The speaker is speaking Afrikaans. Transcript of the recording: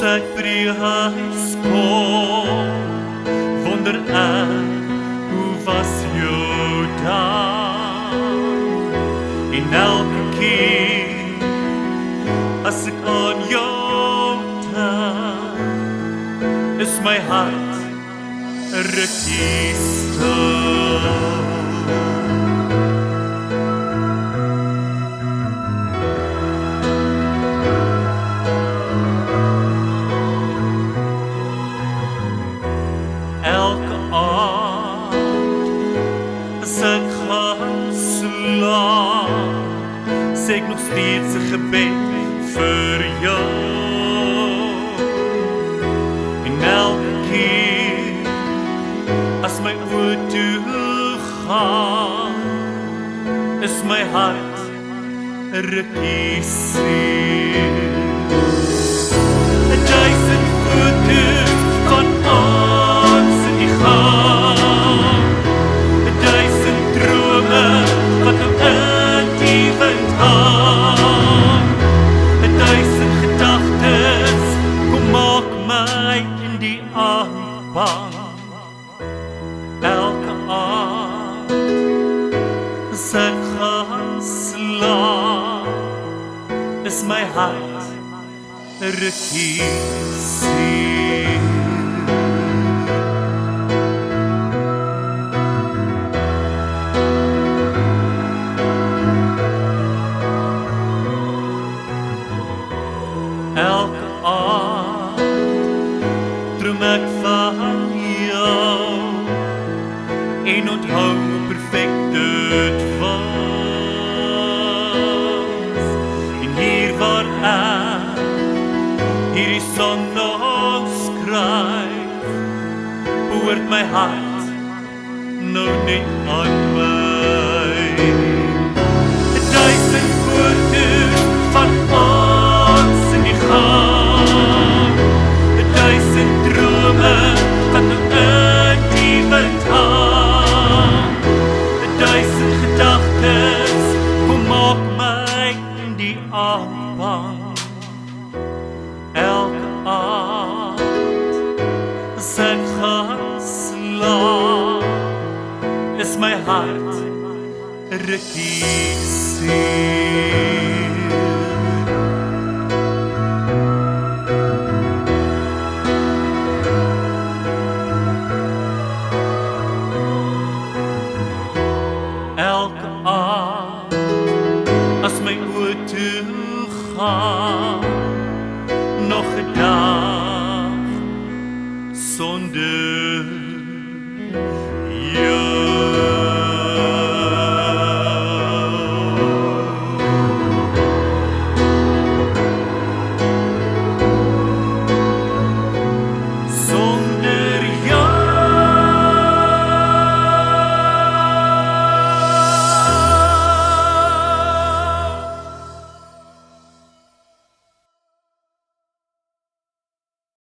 ek by die huis kom, wonder ek, hoe was jou dag? En elke keer, as ek aan jou dink, is my hart 'n rukkie stil. Elke aand as ek gaan slaap, sê ek nog steeds 'n gebed vir jou. En elke keer as my oë toe gaan, is my hart 'n rukkie seer. 1000 foto's van ons in die gang, 1000 drome wat op in die wind hang, 1000 gedagtes kom maak my in die aand bang. Elke aand as ek gaan slaap, is my hart 'n rukkie seer. Elke aand droom ek van jou en onthou hoe perfek dit was. En hier waar ek hierdie song nog skryf, behoort my hart nou net aan my. 1000 foto's van ons in die gang, 1000 drome wat nou in die wind hang, 1000 gedagtes kom maak my in die aand bang. Elke aand as ek gaan slaap, is my hart 'n rukkie seer. Elke aand as my oë toe gaan, nog 'n dag sonder